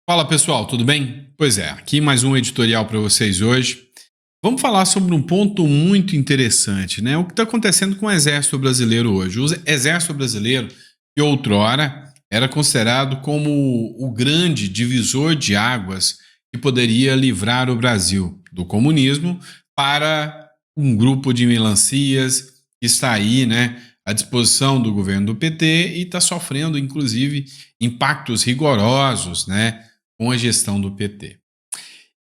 Fala pessoal, tudo bem? Pois é, aqui mais um editorial para vocês hoje. Vamos falar sobre um ponto muito interessante, né? O que está acontecendo com o Exército Brasileiro hoje. O Exército Brasileiro, que outrora era considerado como o grande divisor de águas que poderia livrar o Brasil do comunismo para um grupo de melancias que está aí, né, à disposição do governo do PT e está sofrendo, inclusive, impactos rigorosos, né, com a gestão do PT.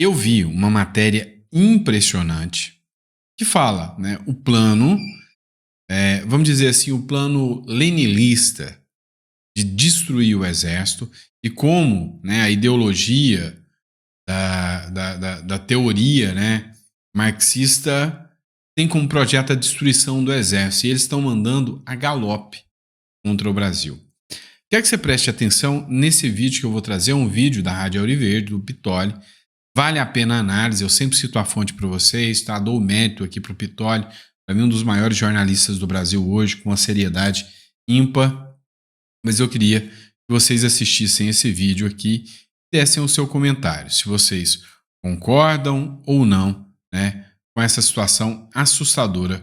Eu vi uma matéria impressionante que fala, né, o plano, vamos dizer assim, o plano leninista de destruir o exército e como, né, a ideologia da teoria, né, marxista tem como projeto a destruição do exército e eles estão mandando a galope contra o Brasil. Quero que você preste atenção nesse vídeo que eu vou trazer, um vídeo da Rádio Auriverde, do Pitoli. Vale a pena a análise, eu sempre cito a fonte para vocês, tá? Dou o mérito aqui para o Pitoli, para mim um dos maiores jornalistas do Brasil hoje, com uma seriedade ímpar. Mas eu queria que vocês assistissem esse vídeo aqui e dessem o seu comentário, se vocês concordam ou não, né, com essa situação assustadora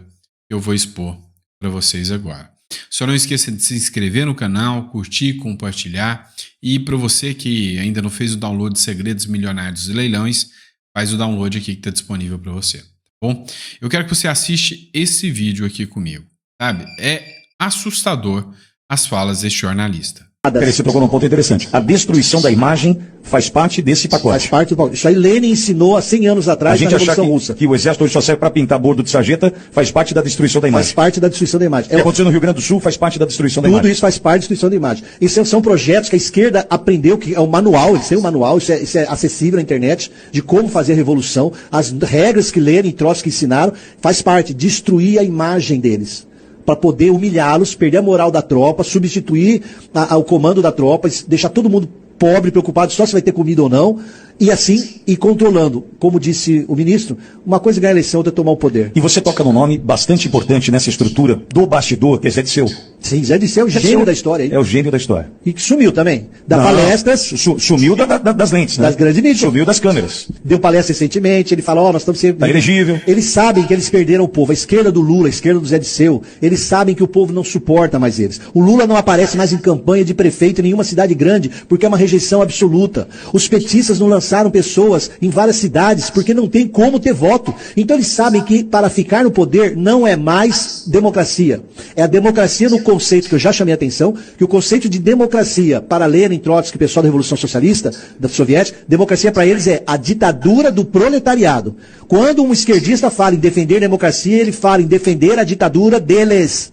que eu vou expor para vocês agora. Só não esqueça de se inscrever no canal, curtir, compartilhar. E para você que ainda não fez o download de Segredos Milionários e Leilões, faz o download aqui que está disponível para você. Tá bom? Eu quero que você assiste esse vídeo aqui comigo. Sabe? É assustador as falas deste jornalista. Você tocou num ponto interessante. A destruição da imagem faz parte desse pacote. Faz parte do pacote. Isso aí Lenin ensinou há 100 anos atrás na Revolução Russa. Que o exército hoje só serve para pintar bordo de sarjeta, faz parte da destruição da imagem. Faz parte da destruição da imagem. O que aconteceu no Rio Grande do Sul faz parte da destruição da imagem. Tudo isso faz parte da destruição da imagem. Isso são projetos que a esquerda aprendeu, que é o manual, isso é um manual, isso é acessível na internet, de como fazer a revolução. As regras que Lenin e Trotsky ensinaram, faz parte, destruir a imagem deles, para poder humilhá-los, perder a moral da tropa, substituir o comando da tropa, deixar todo mundo pobre, preocupado só se vai ter comida ou não, e assim ir controlando. Como disse o ministro, uma coisa é ganhar a eleição, outra é tomar o poder. E você toca num nome bastante importante nessa estrutura do bastidor, que é Zé Disseu. Sim, Zé Disseu é o gênio da história. Hein? É o gênio da história. E que sumiu também. Palestras. Sumiu das lentes, né? Das grandes mídias. Sumiu das câmeras. Deu palestra recentemente, ele falou, nós estamos sempre... Tá elegível. Eles sabem que eles perderam o povo. A esquerda do Lula, a esquerda do Zé Disseu, eles sabem que o povo não suporta mais eles. O Lula não aparece mais em campanha de prefeito em nenhuma cidade grande, porque é uma rejeição absoluta. Os petistas não lançaram pessoas em várias cidades, porque não tem como ter voto. Então eles sabem que para ficar no poder não é mais democracia. É a democracia no conceito que eu já chamei a atenção, que o conceito de democracia para Lenin, Trotsky, pessoal da Revolução Socialista, da Soviética, democracia para eles é a ditadura do proletariado. Quando um esquerdista fala em defender a democracia, ele fala em defender a ditadura deles.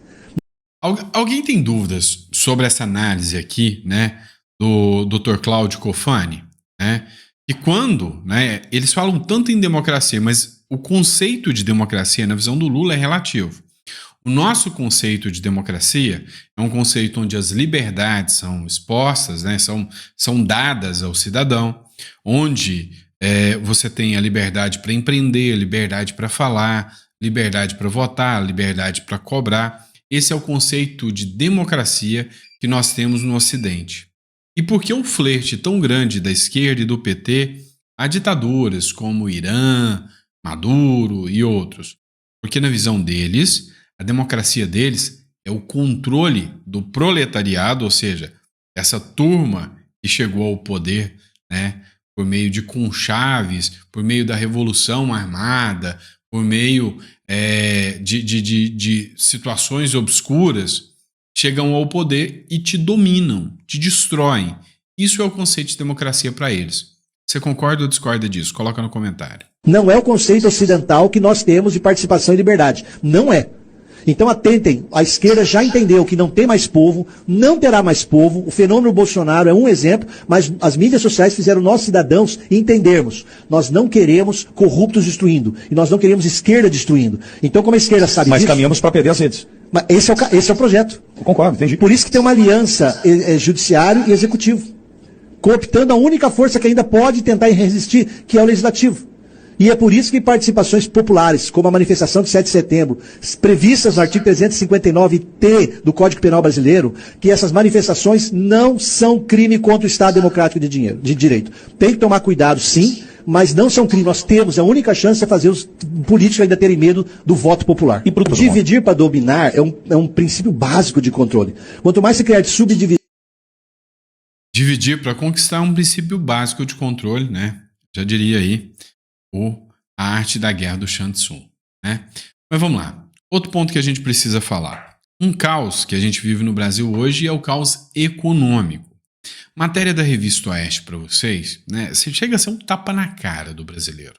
Alguém tem dúvidas sobre essa análise aqui, né, do Dr. Cláudio Cofani, né? E quando, né, eles falam tanto em democracia, mas o conceito de democracia na visão do Lula é relativo. O nosso conceito de democracia é um conceito onde as liberdades são expostas, né, são dadas ao cidadão, onde você tem a liberdade para empreender, a liberdade para falar, liberdade para votar, liberdade para cobrar. Esse é o conceito de democracia que nós temos no Ocidente. E por que um flerte tão grande da esquerda e do PT a ditaduras como o Irã, Maduro e outros? Porque na visão deles, a democracia deles é o controle do proletariado, ou seja, essa turma que chegou ao poder, né, por meio de conchaves, por meio da Revolução Armada, por meio de situações obscuras, chegam ao poder e te dominam, te destroem. Isso é o conceito de democracia para eles. Você concorda ou discorda disso? Coloca no comentário. Não é o conceito ocidental que nós temos de participação e liberdade. Não é. Então atentem, a esquerda já entendeu que não tem mais povo, não terá mais povo, o fenômeno Bolsonaro é um exemplo, mas as mídias sociais fizeram nós cidadãos entendermos. Nós não queremos corruptos destruindo, e nós não queremos esquerda destruindo. Então como a esquerda sabe mas disso... Mas caminhamos para perder as redes. Mas esse é o projeto. Eu concordo, entendi. Por isso que tem uma aliança judiciário e executivo, cooptando a única força que ainda pode tentar resistir, que é o legislativo. E é por isso que participações populares, como a manifestação de 7 de setembro, previstas no artigo 359-T do Código Penal Brasileiro, que essas manifestações não são crime contra o Estado Democrático de Direito. Tem que tomar cuidado, sim, mas não são crime. Nós temos, a única chance é fazer os políticos ainda terem medo do voto popular. E dividir para dominar é um princípio básico de controle. Quanto mais se criar de subdivisão... Dividir para conquistar é um princípio básico de controle, né? Já diria aí a arte da guerra do Sun Tzu, né? Mas vamos lá. Outro ponto que a gente precisa falar. Um caos que a gente vive no Brasil hoje é o caos econômico. Matéria da Revista Oeste para vocês, né? Chega a ser um tapa na cara do brasileiro.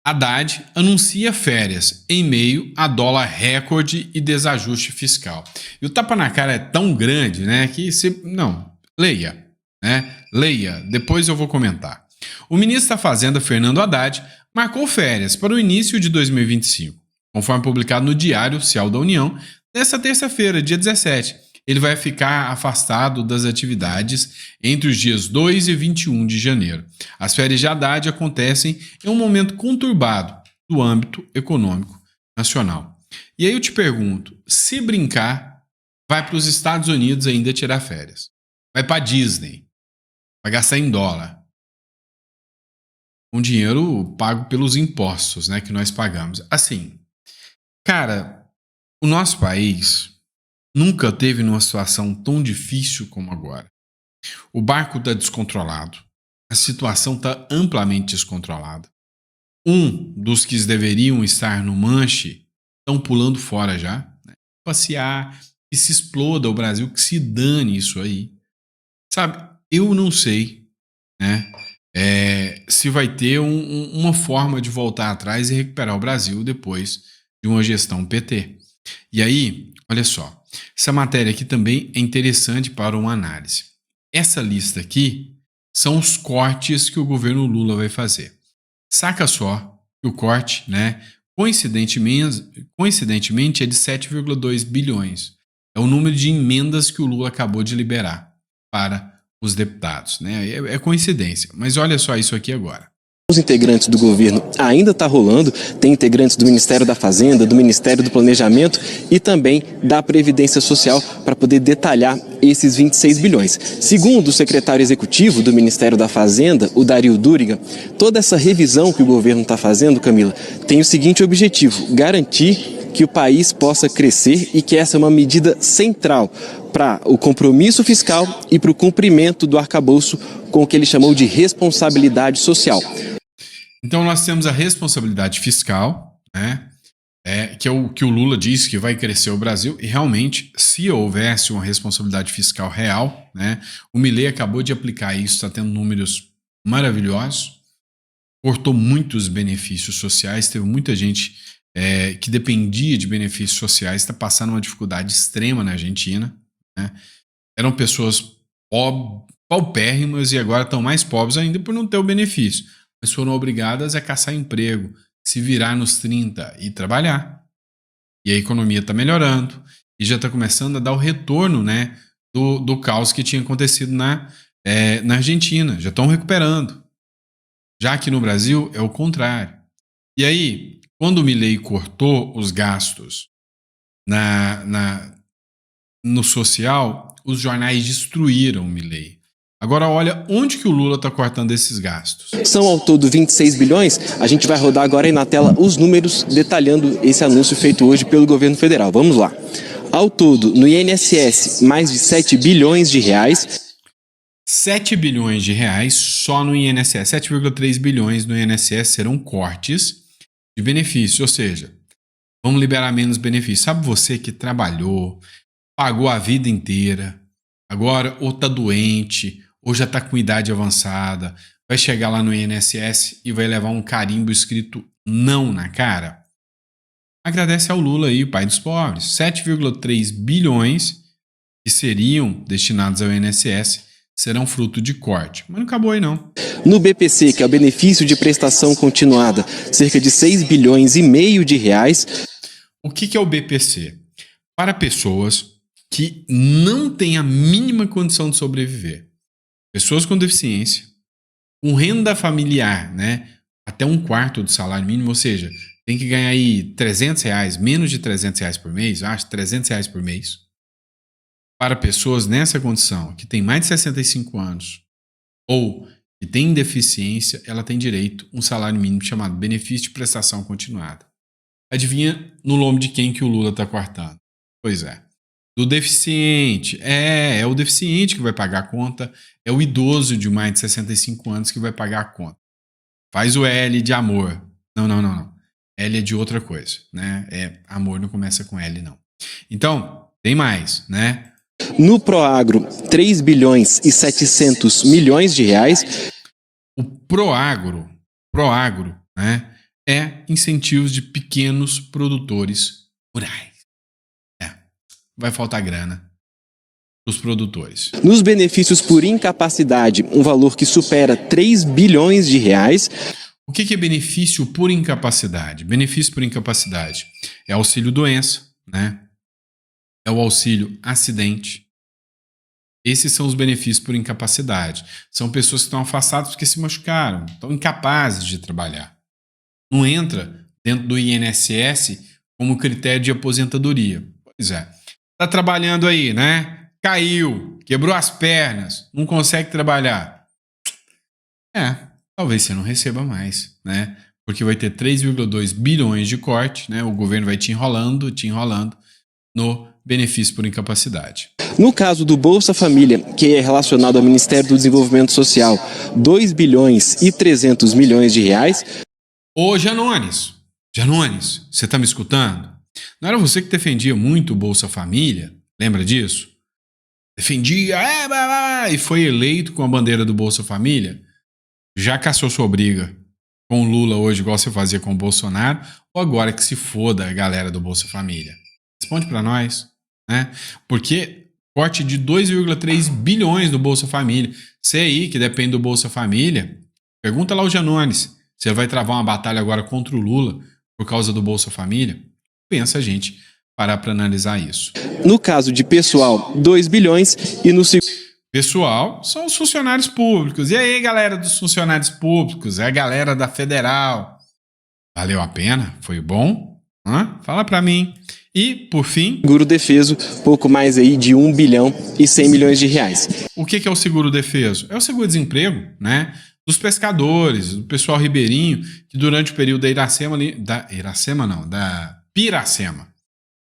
Haddad anuncia férias em meio a dólar recorde e desajuste fiscal. E o tapa na cara é tão grande, né? Que se... Não, leia, né? Leia, depois eu vou comentar. O ministro da Fazenda, Fernando Haddad, marcou férias para o início de 2025. Conforme publicado no Diário Oficial da União, nesta terça-feira, dia 17, ele vai ficar afastado das atividades entre os dias 2 e 21 de janeiro. As férias de Haddad acontecem em um momento conturbado do âmbito econômico nacional. E aí eu te pergunto, se brincar, vai para os Estados Unidos ainda tirar férias. Vai para Disney, vai gastar em dólar. Com dinheiro pago pelos impostos, né, que nós pagamos. Assim, cara, o nosso país nunca teve numa situação tão difícil como agora. O barco está descontrolado, a situação está amplamente descontrolada. Um dos que deveriam estar no manche estão pulando fora já. Né? Passear, que se exploda o Brasil, que se dane isso aí. Sabe, eu não sei, né? Se vai ter uma forma de voltar atrás e recuperar o Brasil depois de uma gestão PT. E aí, olha só, essa matéria aqui também é interessante para uma análise. Essa lista aqui são os cortes que o governo Lula vai fazer. Saca só que o corte, né, coincidentemente é de 7,2 bilhões. É o número de emendas que o Lula acabou de liberar para os deputados, né? É coincidência, mas olha só isso aqui agora. Os integrantes do governo ainda está rolando, tem integrantes do Ministério da Fazenda, do Ministério do Planejamento e também da Previdência Social para poder detalhar esses 26 bilhões. Segundo o secretário executivo do Ministério da Fazenda, o Dario Duriga, toda essa revisão que o governo está fazendo, Camila, tem o seguinte objetivo: garantir que o país possa crescer e que essa é uma medida central para o compromisso fiscal e para o cumprimento do arcabouço com o que ele chamou de responsabilidade social. Então nós temos a responsabilidade fiscal, né, que é o que o Lula diz que vai crescer o Brasil, e realmente, se houvesse uma responsabilidade fiscal real, né, o Milei acabou de aplicar isso, está tendo números maravilhosos, cortou muitos benefícios sociais, teve muita gente que dependia de benefícios sociais, está passando uma dificuldade extrema na Argentina, né? Eram pessoas paupérrimas e agora estão mais pobres ainda por não ter o benefício, mas foram obrigadas a caçar emprego, se virar nos 30 e trabalhar. E a economia está melhorando e já está começando a dar o retorno, né, do caos que tinha acontecido na Argentina. Já estão recuperando. Já aqui no Brasil é o contrário. E aí, quando o Milei cortou os gastos no social, os jornais destruíram o Milei. Agora olha onde que o Lula está cortando esses gastos. São ao todo 26 bilhões. A gente vai rodar agora aí na tela os números detalhando esse anúncio feito hoje pelo governo federal. Vamos lá. Ao todo, no INSS, mais de 7 bilhões de reais. 7 bilhões de reais só no INSS. 7,3 bilhões no INSS serão cortes de benefício, ou seja, vamos liberar menos benefícios. Sabe você que trabalhou, pagou a vida inteira, agora ou está doente, ou já está com idade avançada, vai chegar lá no INSS e vai levar um carimbo escrito não na cara? Agradece ao Lula aí, o pai dos pobres. 7,3 bilhões que seriam destinados ao INSS serão fruto de corte. Mas não acabou aí não. No BPC, que é o benefício de prestação continuada, cerca de 6 bilhões e meio de reais. O que é o BPC? Para pessoas que não têm a mínima condição de sobreviver. Pessoas com deficiência, com renda familiar, né, até um quarto do salário mínimo, ou seja, tem que ganhar aí R$ 300, menos de R$ 300 por mês, eu acho, R$ 300 por mês, para pessoas nessa condição, que tem mais de 65 anos, ou que tem deficiência, ela tem direito a um salário mínimo chamado benefício de prestação continuada. Adivinha no nome de quem que o Lula está cortando? Pois é, do deficiente. É o deficiente que vai pagar a conta, é o idoso de mais de 65 anos que vai pagar a conta. Faz o L de amor. Não. L é de outra coisa, né? Amor não começa com L, não. Então, tem mais, né? No Proagro, 3 bilhões e 700 milhões de reais. O Proagro, né, é incentivos de pequenos produtores rurais. Vai faltar grana para os produtores. Nos benefícios por incapacidade, um valor que supera 3 bilhões de reais. O que é benefício por incapacidade? Benefício por incapacidade é auxílio doença, né? É o auxílio acidente. Esses são os benefícios por incapacidade. São pessoas que estão afastadas porque se machucaram, estão incapazes de trabalhar. Não entra dentro do INSS como critério de aposentadoria. Pois é. Está trabalhando aí, né? Caiu, quebrou as pernas, não consegue trabalhar. Talvez você não receba mais, né? Porque vai ter 3,2 bilhões de corte, né? O governo vai te enrolando no benefício por incapacidade. No caso do Bolsa Família, que é relacionado ao Ministério do Desenvolvimento Social, 2 bilhões e 300 milhões de reais. Ô Janones, você tá me escutando? Não era você que defendia muito o Bolsa Família? Lembra disso? Defendia, e foi eleito com a bandeira do Bolsa Família? Já caçou sua briga com o Lula hoje, igual você fazia com o Bolsonaro, ou agora que se foda a galera do Bolsa Família? Responde pra nós, né? Porque corte de 2,3 bilhões do Bolsa Família. Você aí que depende do Bolsa Família, pergunta lá ao Janones. Você vai travar uma batalha agora contra o Lula por causa do Bolsa Família? Pensa a gente parar para analisar isso. No caso de pessoal, 2 bilhões e no pessoal são os funcionários públicos. E aí, galera dos funcionários públicos? É a galera da Federal. Valeu a pena? Foi bom? Fala para mim. E, por fim... seguro defeso, pouco mais aí de 1 bilhão e 100 milhões de reais. O que é o seguro defeso? É o seguro-desemprego, né? Dos pescadores, do pessoal ribeirinho, que durante o período da Piracema,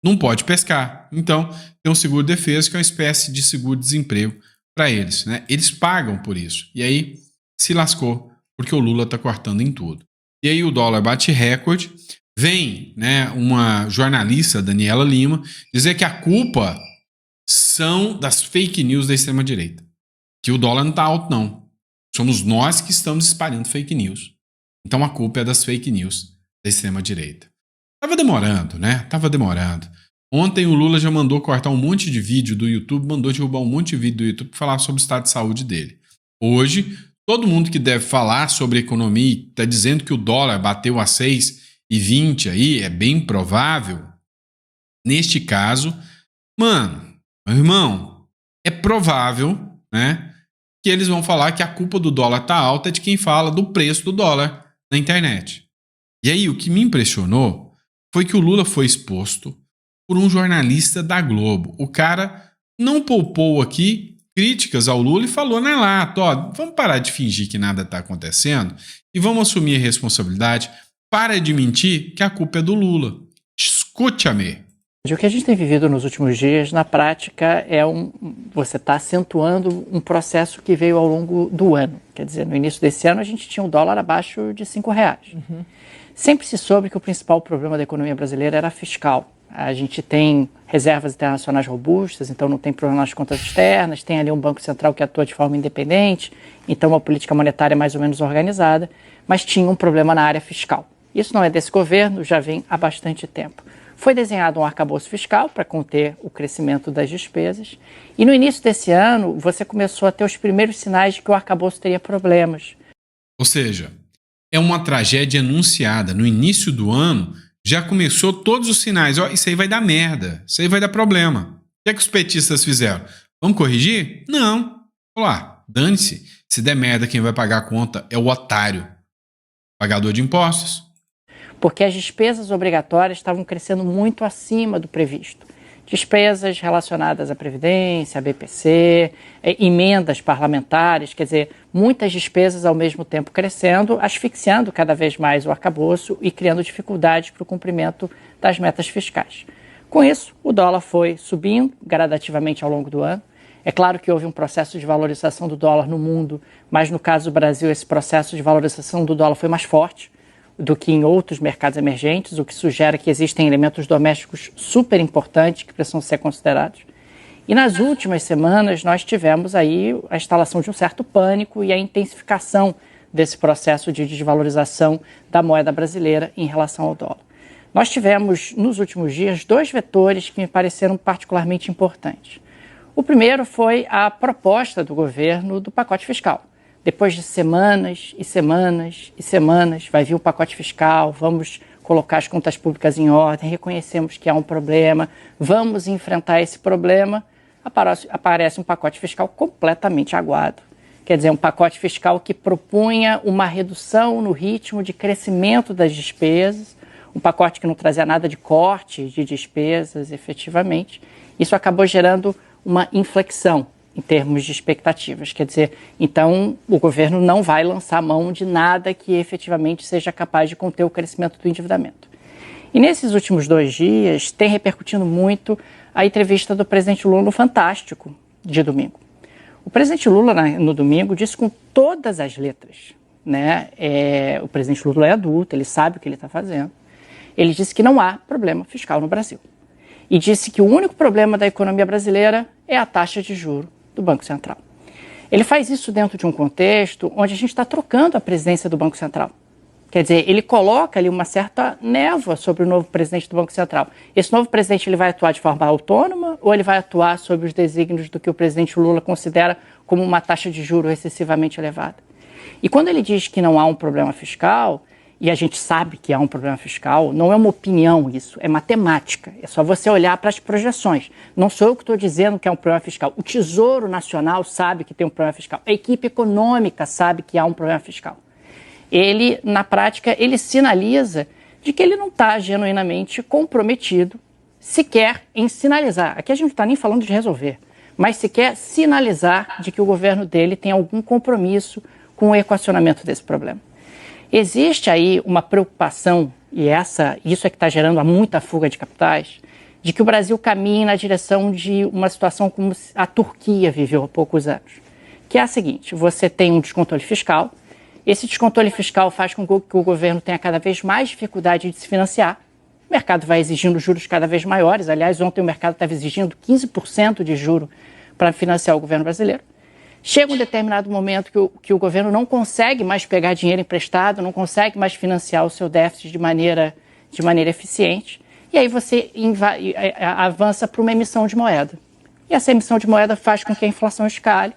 não pode pescar. Então, tem um seguro-defeso, que é uma espécie de seguro-desemprego para eles, né? Eles pagam por isso. E aí, se lascou, porque o Lula está cortando em tudo. E aí o dólar bate recorde. Vem, né, uma jornalista, Daniela Lima, dizer que a culpa são das fake news da extrema-direita. Que o dólar não está alto, não. Somos nós que estamos espalhando fake news. Então a culpa é das fake news da extrema-direita. Tava demorando, né? Ontem o Lula já mandou cortar um monte de vídeo do YouTube, mandou derrubar um monte de vídeo do YouTube para falar sobre o estado de saúde dele. Hoje, todo mundo que deve falar sobre economia está dizendo que o dólar bateu a 6,20 aí, é bem provável. Neste caso, meu irmão, é provável, né, que eles vão falar que a culpa do dólar tá alta é de quem fala do preço do dólar na internet. E aí, o que me impressionou foi que o Lula foi exposto por um jornalista da Globo. O cara não poupou aqui críticas ao Lula e falou na lata, vamos parar de fingir que nada está acontecendo e vamos assumir a responsabilidade. Para de mentir que a culpa é do Lula. Escute-me. O que a gente tem vivido nos últimos dias, na prática, você está acentuando um processo que veio ao longo do ano. Quer dizer, no início desse ano a gente tinha um dólar abaixo de R$5. Sempre se soube que o principal problema da economia brasileira era fiscal. A gente tem reservas internacionais robustas, então não tem problema nas contas externas, tem ali um Banco Central que atua de forma independente, então uma política monetária mais ou menos organizada, mas tinha um problema na área fiscal. Isso não é desse governo, já vem há bastante tempo. Foi desenhado um arcabouço fiscal para conter o crescimento das despesas. E no início desse ano, você começou a ter os primeiros sinais de que o arcabouço teria problemas. Ou seja, é uma tragédia anunciada. No início do ano, já começou todos os sinais. Isso aí vai dar merda. Isso aí vai dar problema. O que os petistas fizeram? Vamos corrigir? Não. Olá, dane-se. Se der merda, quem vai pagar a conta é o otário. Pagador de impostos. Porque as despesas obrigatórias estavam crescendo muito acima do previsto. Despesas relacionadas à Previdência, à BPC, emendas parlamentares, quer dizer, muitas despesas ao mesmo tempo crescendo, asfixiando cada vez mais o arcabouço e criando dificuldades para o cumprimento das metas fiscais. Com isso, o dólar foi subindo gradativamente ao longo do ano. É claro que houve um processo de valorização do dólar no mundo, mas no caso do Brasil, esse processo de valorização do dólar foi mais forte do que em outros mercados emergentes, o que sugere que existem elementos domésticos super importantes que precisam ser considerados. E nas últimas semanas nós tivemos aí a instalação de um certo pânico e a intensificação desse processo de desvalorização da moeda brasileira em relação ao dólar. Nós tivemos nos últimos dias 2 vetores que me pareceram particularmente importantes. O primeiro foi a proposta do governo do pacote fiscal. Depois de semanas e semanas e semanas, vai vir o pacote fiscal, vamos colocar as contas públicas em ordem, reconhecemos que há um problema, vamos enfrentar esse problema, aparece um pacote fiscal completamente aguado. Quer dizer, um pacote fiscal que propunha uma redução no ritmo de crescimento das despesas, um pacote que não trazia nada de corte de despesas, efetivamente. Isso acabou gerando uma inflexão em termos de expectativas. Quer dizer, então o governo não vai lançar mão de nada que efetivamente seja capaz de conter o crescimento do endividamento. E nesses últimos 2 dias tem repercutindo muito a entrevista do presidente Lula no Fantástico de domingo. O presidente Lula no domingo disse com todas as letras, né? O presidente Lula é adulto, ele sabe o que ele está fazendo. Ele disse que não há problema fiscal no Brasil. E disse que o único problema da economia brasileira é a taxa de juros do Banco Central. Ele faz isso dentro de um contexto onde a gente está trocando a presidência do Banco Central. Quer dizer, ele coloca ali uma certa névoa sobre o novo presidente do Banco Central. Esse novo presidente ele vai atuar de forma autônoma ou ele vai atuar sob os desígnios do que o presidente Lula considera como uma taxa de juros excessivamente elevada? E quando ele diz que não há um problema fiscal, e a gente sabe que há um problema fiscal, não é uma opinião isso, é matemática. É só você olhar para as projeções. Não sou eu que estou dizendo que é um problema fiscal. O Tesouro Nacional sabe que tem um problema fiscal. A equipe econômica sabe que há um problema fiscal. Ele, na prática, ele sinaliza de que ele não está genuinamente comprometido sequer em sinalizar. Aqui a gente não está nem falando de resolver, mas sequer sinalizar de que o governo dele tem algum compromisso com o equacionamento desse problema. Existe aí uma preocupação, e isso é que está gerando muita fuga de capitais, de que o Brasil caminhe na direção de uma situação como a Turquia viveu há poucos anos, que é a seguinte: você tem um descontrole fiscal, esse descontrole fiscal faz com que o governo tenha cada vez mais dificuldade de se financiar, o mercado vai exigindo juros cada vez maiores, aliás, ontem o mercado estava exigindo 15% de juro para financiar o governo brasileiro. Chega um determinado momento que o governo não consegue mais pegar dinheiro emprestado, não consegue mais financiar o seu déficit de maneira eficiente, e aí você avança para uma emissão de moeda. E essa emissão de moeda faz com que a inflação escale,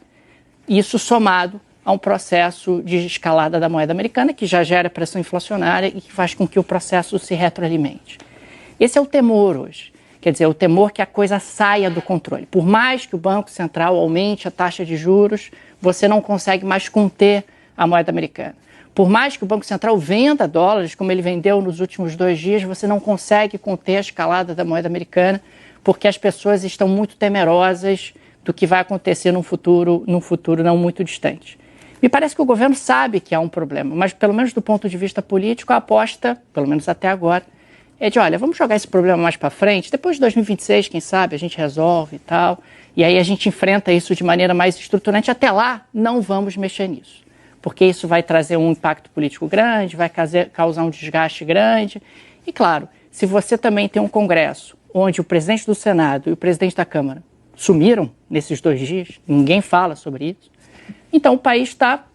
isso somado a um processo de escalada da moeda americana, que já gera pressão inflacionária e que faz com que o processo se retroalimente. Esse é o temor hoje. Quer dizer, o temor que a coisa saia do controle. Por mais que o Banco Central aumente a taxa de juros, você não consegue mais conter a moeda americana. Por mais que o Banco Central venda dólares, como ele vendeu nos últimos 2 dias, você não consegue conter a escalada da moeda americana, porque as pessoas estão muito temerosas do que vai acontecer num futuro não muito distante. Me parece que o governo sabe que há um problema, mas pelo menos do ponto de vista político, a aposta, pelo menos até agora, é de, olha, vamos jogar esse problema mais para frente, depois de 2026, quem sabe, a gente resolve e tal, e aí a gente enfrenta isso de maneira mais estruturante. Até lá, não vamos mexer nisso, porque isso vai trazer um impacto político grande, vai causar um desgaste grande. E claro, se você também tem um Congresso onde o presidente do Senado e o presidente da Câmara sumiram nesses 2 dias, ninguém fala sobre isso, então o país está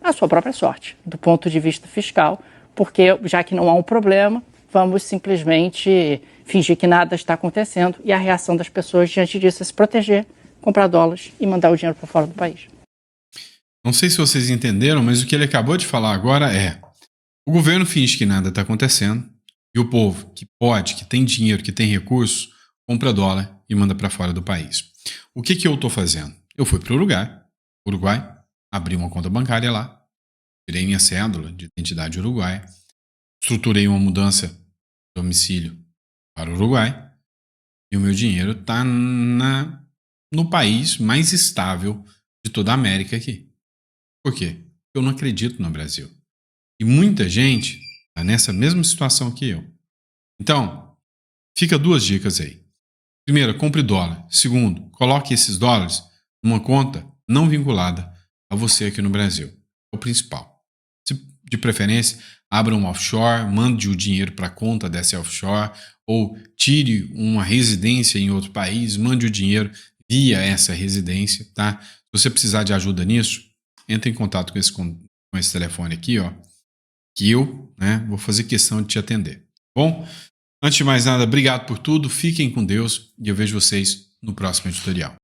à sua própria sorte, do ponto de vista fiscal, porque já que não há um problema, vamos simplesmente fingir que nada está acontecendo e a reação das pessoas diante disso é se proteger, comprar dólares e mandar o dinheiro para fora do país. Não sei se vocês entenderam, mas o que ele acabou de falar agora é: o governo finge que nada está acontecendo e o povo, que pode, que tem dinheiro, que tem recurso, compra dólar e manda para fora do país. O que eu estou fazendo? Eu fui para o Uruguai, abri uma conta bancária lá tirei minha cédula de identidade uruguaia, estruturei uma mudança de domicílio para o Uruguai e o meu dinheiro está no país mais estável de toda a América aqui. Por quê? Eu não acredito no Brasil. E muita gente está nessa mesma situação que eu. Então, fica 2 dicas aí. Primeiro, compre dólar. Segundo, coloque esses dólares numa conta não vinculada a você aqui no Brasil. É o principal. De preferência, abra um offshore, mande o dinheiro para a conta dessa offshore ou tire uma residência em outro país, mande o dinheiro via essa residência, tá? Se você precisar de ajuda nisso, entre em contato com esse telefone aqui, ó, que eu, né, vou fazer questão de te atender. Bom, antes de mais nada, obrigado por tudo, fiquem com Deus e eu vejo vocês no próximo editorial.